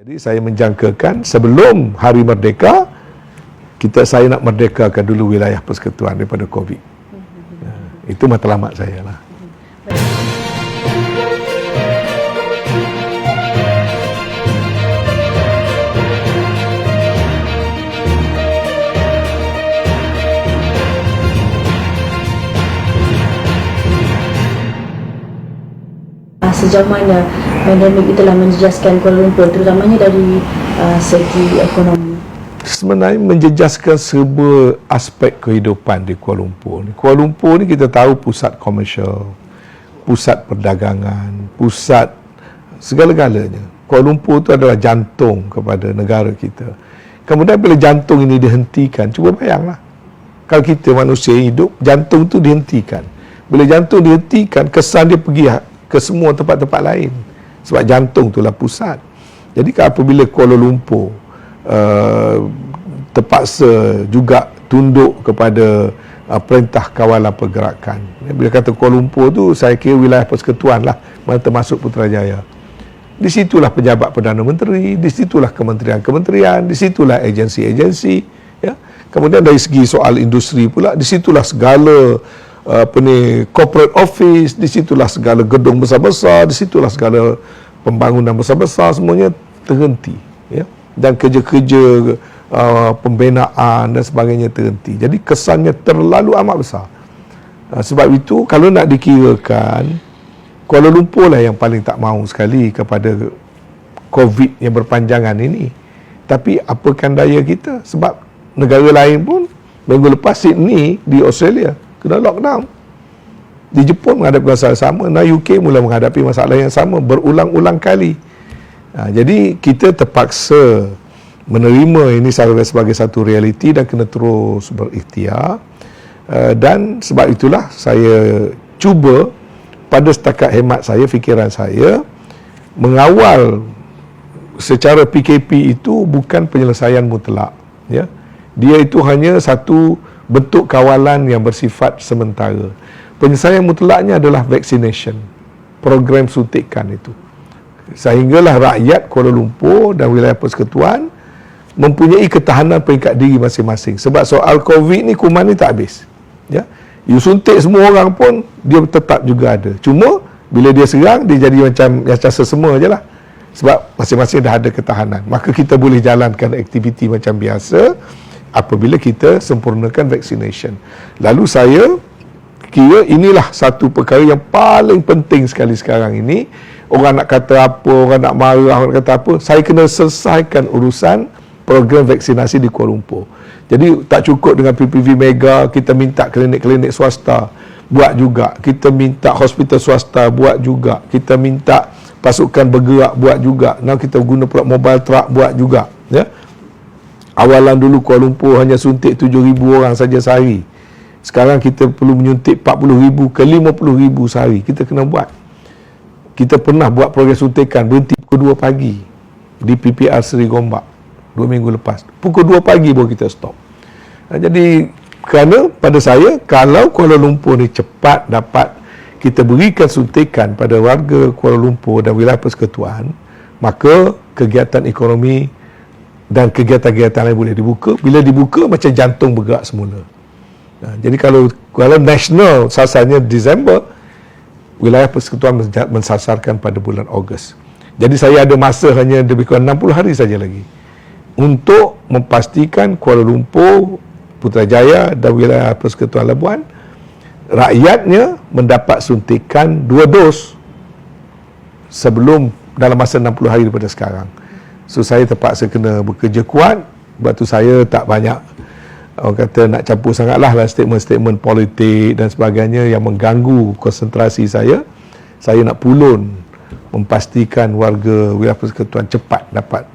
Jadi saya menjangkakan sebelum Hari Merdeka, saya nak merdekakan dulu wilayah persekutuan daripada COVID. Itu matlamat saya lah. Sejauh mana pandemik itu telah menjejaskan Kuala Lumpur, terutamanya dari segi ekonomi? Sebenarnya menjejaskan semua aspek kehidupan di Kuala Lumpur. Kuala Lumpur ni kita tahu pusat komersial, pusat perdagangan, pusat segala-galanya. Kuala Lumpur itu adalah jantung kepada negara kita. Kemudian bila jantung ini dihentikan, cuba bayanglah. Kalau kita manusia hidup, jantung itu dihentikan. Bila jantung dihentikan, kesan dia pergi ke semua tempat-tempat lain. Sebab jantung itulah pusat. Jadi apabila Kuala Lumpur terpaksa juga tunduk kepada perintah kawalan pergerakan. Bila kata Kuala Lumpur tu, saya kira wilayah persekutuan lah, mana termasuk Putrajaya. Di situlah pejabat Perdana Menteri, di situlah kementerian-kementerian, di situlah agensi-agensi. Ya. Kemudian dari segi soal industri pula, di situlah segala corporate office, di situlah segala gedung besar-besar, di situlah segala pembangunan besar-besar, semuanya terhenti. Ya. Dan kerja-kerja pembinaan dan sebagainya terhenti. Jadi kesannya terlalu amat besar. Sebab itu kalau nak dikirakan, Kuala Lumpur lah yang paling tak mahu sekali kepada COVID yang berpanjangan ini. Tapi apakan daya kita? Sebab negara lain pun minggu lepas Sydney di Australia kena lockdown. Di Jepun menghadapi masalah sama, dan UK mula menghadapi masalah yang sama berulang-ulang kali. Jadi kita terpaksa menerima ini sebagai satu realiti dan kena terus berikhtiar. Dan sebab itulah saya cuba pada setakat hemat saya, fikiran saya, mengawal secara PKP itu bukan penyelesaian mutlak. Ya. Dia itu hanya satu bentuk kawalan yang bersifat sementara. Penyelesaian mutlaknya adalah vaccination, program suntikan itu. Sehinggalah rakyat Kuala Lumpur dan wilayah persekutuan mempunyai ketahanan peringkat diri masing-masing. Sebab soal COVID ni, kuman ni tak habis. Ya? You suntik semua orang pun, dia tetap juga ada. Cuma bila dia serang, dia jadi macam sesama je lah. Sebab masing-masing dah ada ketahanan. Maka kita boleh jalankan aktiviti macam biasa apabila kita sempurnakan vaccination. Lalu saya kira inilah satu perkara yang paling penting sekali sekarang ini. Orang nak kata apa, orang nak marah, orang nak kata apa, saya kena selesaikan urusan program vaksinasi di Kuala Lumpur. Jadi tak cukup dengan PPV Mega, kita minta klinik-klinik swasta buat juga, kita minta hospital swasta buat juga, kita minta pasukan bergerak buat juga, now kita guna pula mobile truck buat juga. Ya. Awalan dulu Kuala Lumpur hanya suntik 7,000 orang saja sehari. Sekarang kita perlu menyuntik 40,000 ke 50,000 sehari. Kita kena buat. Kita pernah buat program suntikan berhenti pukul 2 pagi di PPR Seri Gombak 2 minggu lepas. Pukul 2 pagi baru kita stop. Jadi kerana pada saya, kalau Kuala Lumpur ni cepat dapat kita berikan suntikan pada warga Kuala Lumpur dan wilayah persekutuan, maka kegiatan ekonomi dan kegiatan-kegiatan lain boleh dibuka. Bila dibuka, macam jantung bergerak semula. Jadi kalau nasional sasarnya Disember, wilayah persekutuan mensasarkan pada bulan Ogos. Jadi saya ada masa hanya lebih kurang 60 hari saja lagi untuk memastikan Kuala Lumpur, Putrajaya dan wilayah persekutuan Labuan, rakyatnya mendapat suntikan 2 dos sebelum dalam masa 60 hari daripada sekarang. So saya terpaksa kena bekerja kuat. Sebab tu saya tak banyak, orang kata, nak campur sangatlah dalam statement-statement politik dan sebagainya yang mengganggu konsentrasi saya. Saya nak pulun memastikan warga wilayah persekutuan cepat dapat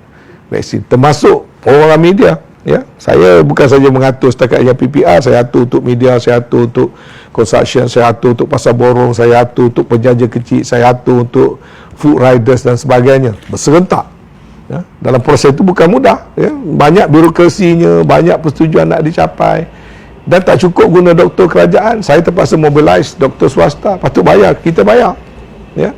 vaksin, termasuk orang media. Ya, saya bukan saja mengatur setakat yang PPR, saya atur untuk media, saya atur untuk construction, saya atur untuk pasar borong, saya atur untuk penjaja kecil, saya atur untuk food riders dan sebagainya, berserentak. Ya, dalam proses itu bukan mudah. Ya, banyak birokrasinya, banyak persetujuan nak dicapai, dan tak cukup guna doktor kerajaan. Saya terpaksa mobilize doktor swasta. Patut bayar, kita bayar. Ya,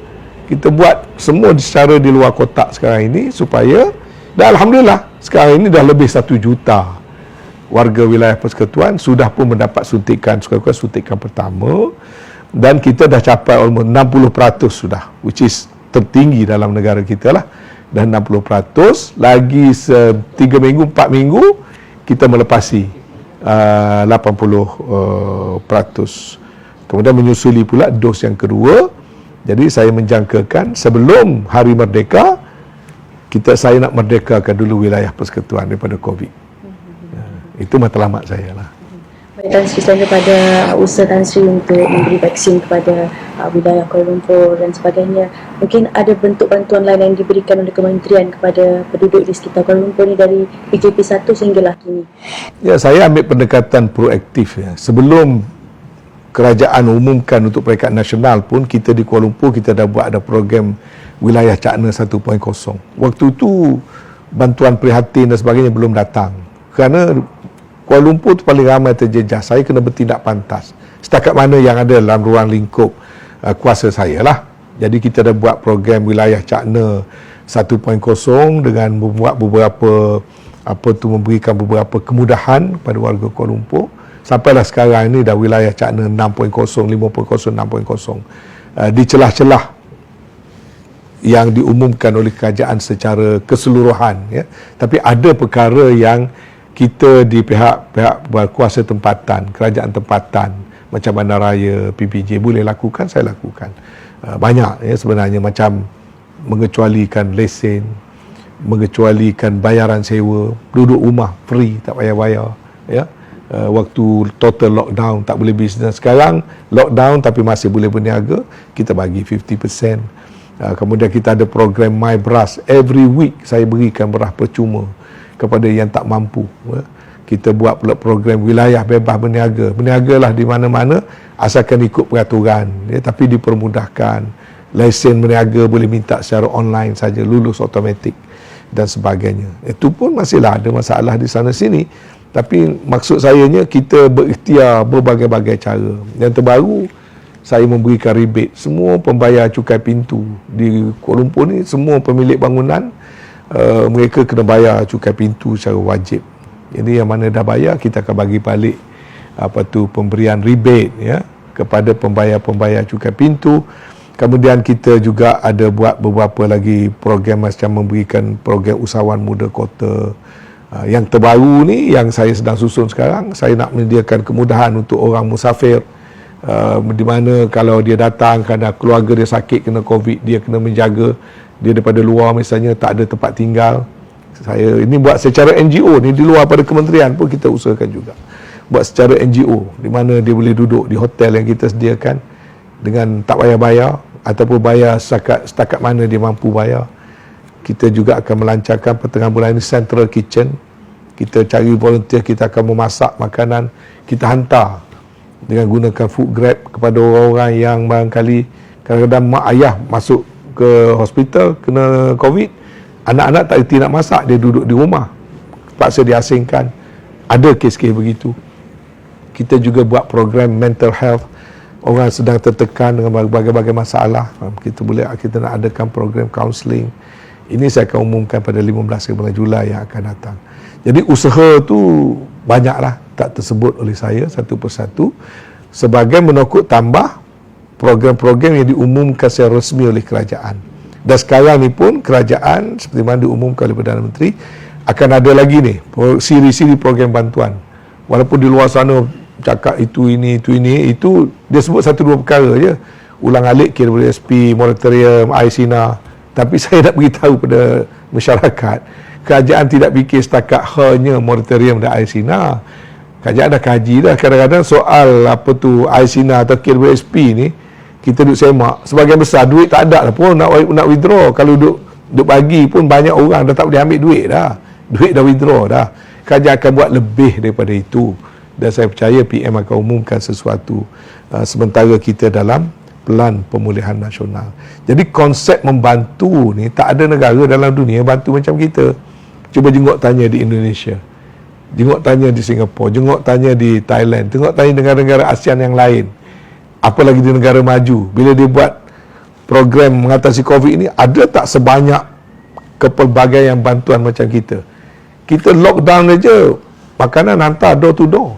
Kita buat semua secara di luar kotak sekarang ini supaya, dan Alhamdulillah sekarang ini dah lebih 1 juta warga wilayah persekutuan sudah pun mendapat suntikan pertama, dan kita dah capai almost 60% sudah, which is tertinggi dalam negara kita lah. Dan 60% lagi 3 minggu 4 minggu kita melepasi 80%. Kemudian menyusuli pula dos yang kedua. Jadi saya menjangkakan sebelum hari merdeka saya nak merdekakan dulu wilayah persekutuan daripada COVID. Itu matlamat saya lah. Tan Sri, selain daripada usaha Tan Sri untuk memberi vaksin kepada wilayah Kuala Lumpur dan sebagainya, mungkin ada bentuk bantuan lain yang diberikan oleh kementerian kepada penduduk di sekitar Kuala Lumpur ni dari PKP 1 sehinggalah kini? Ya, saya ambil pendekatan proaktif ya. Sebelum kerajaan umumkan untuk peringkat nasional pun, kita di Kuala Lumpur kita dah buat ada program wilayah Cakna 1.0. Waktu tu bantuan prihatin dan sebagainya belum datang. Kerana Kuala Lumpur tu paling ramai terjejas. Saya kena bertindak pantas. Setakat mana yang ada dalam ruang lingkup kuasa saya lah. Jadi kita dah buat program wilayah Cakna 1.0 dengan membuat beberapa memberikan beberapa kemudahan kepada warga Kuala Lumpur. Sampailah sekarang ini dah wilayah Cakna 6.0, 5.0, 6.0. Di celah-celah yang diumumkan oleh kerajaan secara keseluruhan ya. Tapi ada perkara yang kita di pihak berkuasa tempatan, kerajaan tempatan macam Bandaraya, PPJ boleh lakukan, saya lakukan. Banyak ya sebenarnya, macam mengecualikan lesen, mengecualikan bayaran sewa, duduk rumah free, tak payah bayar ya. Waktu total lockdown tak boleh bisnes. Sekarang lockdown tapi masih boleh berniaga, kita bagi 50%. Kemudian kita ada program My Beras. Every week saya berikan beras percuma kepada yang tak mampu. Kita buat pula program wilayah bebas berniaga. Berniagalah di mana-mana asalkan ikut peraturan ya, tapi dipermudahkan. Lesen berniaga boleh minta secara online saja, lulus automatik dan sebagainya. Itu pun masihlah ada masalah di sana sini. Tapi maksud sayanya kita berikhtiar berbagai-bagai cara. Yang terbaru saya memberikan rebate semua pembayar cukai pintu di Kuala Lumpur ni, semua pemilik bangunan mereka kena bayar cukai pintu secara wajib. Jadi yang mana dah bayar kita akan bagi balik pemberian rebate ya kepada pembayar-pembayar cukai pintu. Kemudian kita juga ada buat beberapa lagi program macam memberikan program usahawan muda kota. Yang terbaru ni yang saya sedang susun sekarang, saya nak menyediakan kemudahan untuk orang musafir di mana kalau dia datang kerana keluarga dia sakit kena COVID, dia kena menjaga dia daripada luar misalnya, tak ada tempat tinggal. Saya ini buat secara NGO ni, di luar pada kementerian pun kita usahakan juga buat secara NGO, di mana dia boleh duduk di hotel yang kita sediakan dengan tak payah bayar ataupun bayar setakat mana dia mampu bayar. Kita juga akan melancarkan pertengahan bulan ini Central Kitchen. Kita cari volunteer, kita akan memasak makanan, kita hantar dengan gunakan food grab kepada orang-orang yang barangkali kadang-kadang mak ayah masuk ke hospital kena COVID, anak-anak tak reti nak masak, dia duduk di rumah, terpaksa diasingkan. Ada kes-kes begitu. Kita juga buat program mental health, orang sedang tertekan dengan berbagai-bagai masalah, kita nak adakan program counselling. Ini saya akan umumkan pada 15 bulan Julai yang akan datang. Jadi usaha tu banyaklah, tak tersebut oleh saya satu persatu, sebagai menokok tambah program-program yang diumumkan secara resmi oleh kerajaan. Dan sekarang ni pun kerajaan seperti mana diumumkan oleh Perdana Menteri akan ada lagi ni siri-siri program bantuan. Walaupun di luar sana cakap itu dia sebut 1-2 perkara je, ulang-alik KWSP, moratorium, air sina. Tapi saya nak beritahu pada masyarakat, kerajaan tidak fikir setakat hanya moratorium dan air sina. Kerajaan dah kaji dah. Kadang-kadang soal air sina atau KWSP ni kita duduk semak, sebagian besar duit tak ada lah pun nak withdraw. Kalau duduk bagi pun banyak orang dah tak boleh ambil duit dah. Duit dah withdraw dah. Kerajaan akan buat lebih daripada itu. Dan saya percaya PM akan umumkan sesuatu sementara kita dalam Pelan Pemulihan Nasional. Jadi konsep membantu ni tak ada negara dalam dunia bantu macam kita. Cuba jengok tanya di Indonesia, jengok tanya di Singapura, jengok tanya di Thailand, jengok tanya negara-negara ASEAN yang lain, apalagi di negara maju. Bila dia buat program mengatasi COVID ini ada tak sebanyak kepelbagaian bantuan macam kita. Kita lockdown saja, makanan hantar door to door.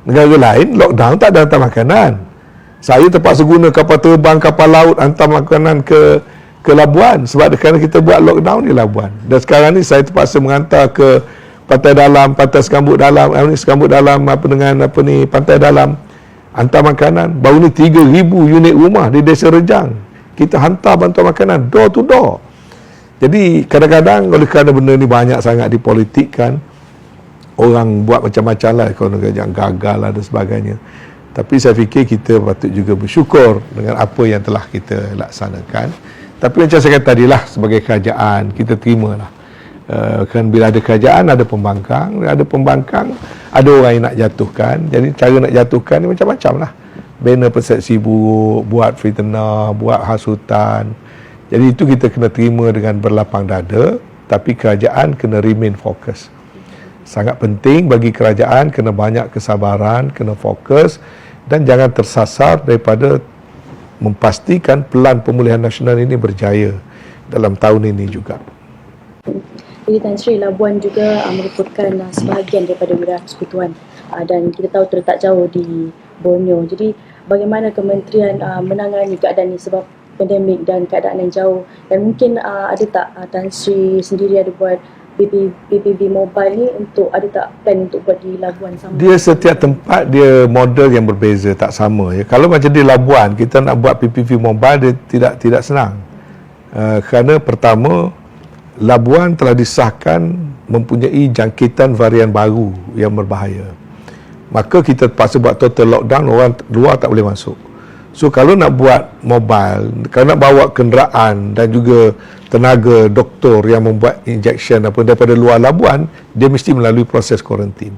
Negara lain lockdown tak ada hantar makanan. Saya terpaksa guna kapal terbang, kapal laut hantar makanan ke Labuan sebab kerana kita buat lockdown di Labuan. Dan sekarang ni saya terpaksa menghantar ke Pantai Dalam, Pantai Sekambut Dalam, Sekambut Dalam Pantai Dalam, hantar makanan. Baru ni 3,000 unit rumah di Desa Rejang kita hantar bantuan makanan door to door. Jadi kadang-kadang oleh kerana benda ni banyak sangat dipolitikkan, orang buat macam-macam lah, kalau yang gagal lah dan sebagainya. Tapi saya fikir kita patut juga bersyukur dengan apa yang telah kita laksanakan. Tapi macam saya kata tadilah, sebagai kerajaan kita terimalah. Kan bila ada kerajaan ada pembangkang, ada orang yang nak jatuhkan. Jadi cara nak jatuhkan ni macam-macam lah. Bina persepsi buruk, buat fitnah, buat hasutan. Jadi itu kita kena terima dengan berlapang dada, tapi kerajaan kena remain fokus. Sangat penting bagi kerajaan kena banyak kesabaran, kena fokus dan jangan tersasar daripada memastikan pelan pemulihan nasional ini berjaya dalam tahun ini juga. Jadi Tan Sri, Labuan juga merupakan sebahagian daripada wilayah persekutuan dan kita tahu terletak jauh di Borneo. Jadi bagaimana kementerian menangani keadaan ini sebab pandemik dan keadaan yang jauh, dan mungkin ada tak Tan Sri sendiri ada buat PPV mobile ni untuk, ada tak plan untuk buat di Labuan sama? Dia setiap tempat dia model yang berbeza, tak sama ya. Kalau macam di Labuan kita nak buat PPV mobile dia tidak senang. Kerana pertama, Labuan telah disahkan mempunyai jangkitan varian baru yang berbahaya. Maka kita terpaksa buat total lockdown, orang luar tak boleh masuk. So kalau nak buat mobile, kalau nak bawa kenderaan dan juga tenaga doktor yang membuat injection apa daripada luar Labuan, dia mesti melalui proses kuarantin.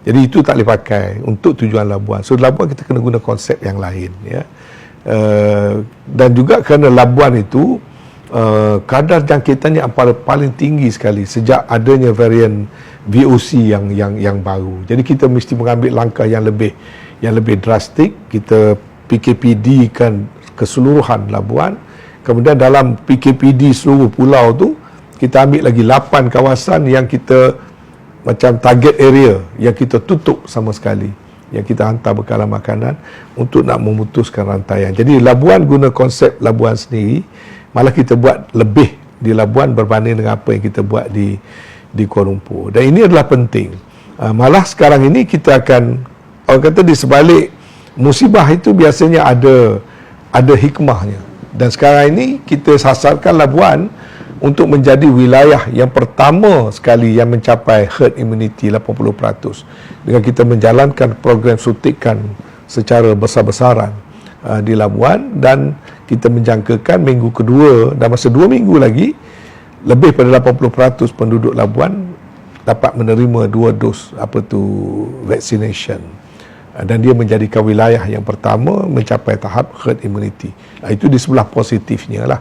Jadi itu tak boleh pakai untuk tujuan Labuan. So Labuan kita kena guna konsep yang lain ya. Dan juga kerana Labuan itu kadar jangkitannya paling tinggi sekali sejak adanya varian VOC yang baru. Jadi kita mesti mengambil langkah yang lebih drastik. Kita PKPD kan keseluruhan Labuan. Kemudian dalam PKPD seluruh pulau tu kita ambil lagi 8 kawasan yang kita macam target area yang kita tutup sama sekali, yang kita hantar bekalan makanan untuk nak memutuskan rantaian. Jadi Labuan guna konsep Labuan sendiri, malah kita buat lebih di Labuan berbanding dengan apa yang kita buat di Kuala Lumpur. Dan ini adalah penting. Malah sekarang ini kita akan, orang kata di sebalik musibah itu biasanya ada hikmahnya. Dan sekarang ini kita sasarkan Labuan untuk menjadi wilayah yang pertama sekali yang mencapai herd immunity 80%, dengan kita menjalankan program suntikan secara besar-besaran di Labuan, dan kita menjangkakan minggu kedua dan masa 2 minggu lagi lebih pada 80% penduduk Labuan dapat menerima 2 dos vaccination. Dan dia menjadikan wilayah yang pertama mencapai tahap herd immunity. Itu di sebelah positifnya lah.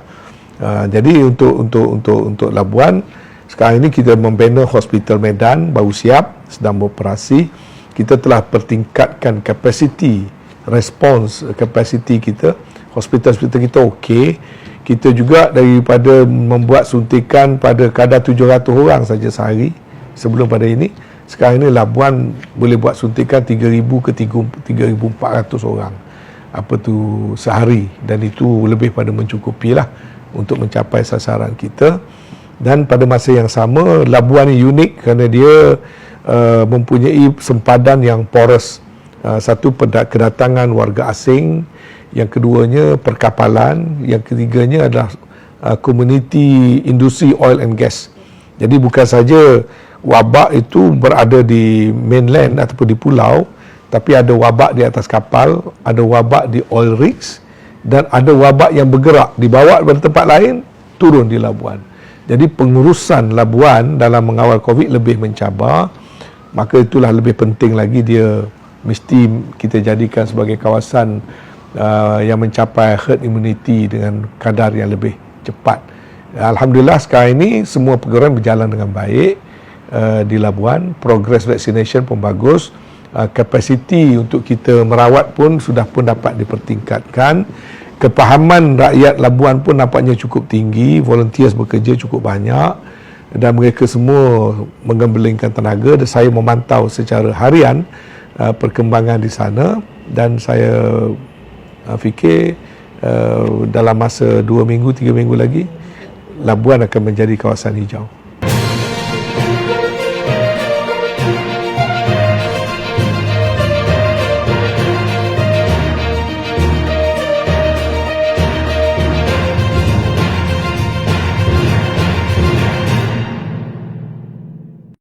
Jadi untuk Labuan sekarang ini kita membina Hospital Medan baru siap, sedang beroperasi. Kita telah pertingkatkan kapasiti respons kapasiti kita. Hospital kita okey. Kita juga daripada membuat suntikan pada kadar 700 orang saja sehari sebelum pada ini, sekarang ini Labuan boleh buat suntikan 3,000 ke 3,400 orang sehari, dan itu lebih pada mencukupi lah untuk mencapai sasaran kita. Dan pada masa yang sama Labuan ni unik kerana dia mempunyai sempadan yang poros. Satu kedatangan warga asing, yang keduanya perkapalan, yang ketiganya adalah komuniti industri oil and gas. Jadi bukan saja wabak itu berada di mainland ataupun di pulau, tapi ada wabak di atas kapal, ada wabak di oil rigs, dan ada wabak yang bergerak dibawa dari tempat lain turun di Labuan. Jadi pengurusan Labuan dalam mengawal COVID lebih mencabar. Maka itulah lebih penting lagi, dia mesti kita jadikan sebagai kawasan yang mencapai herd immunity dengan kadar yang lebih cepat. Alhamdulillah sekarang ini semua program berjalan dengan baik di Labuan. Progress vaccination pun bagus. Kapasiti untuk kita merawat pun dapat dipertingkatkan. kepahaman rakyat Labuan pun nampaknya cukup tinggi, volunteers bekerja cukup banyak dan mereka semua menggembelingkan tenaga dan saya memantau secara harian perkembangan di sana dan saya fikir dalam masa 2 minggu, 3 minggu lagi Labuan akan menjadi kawasan hijau.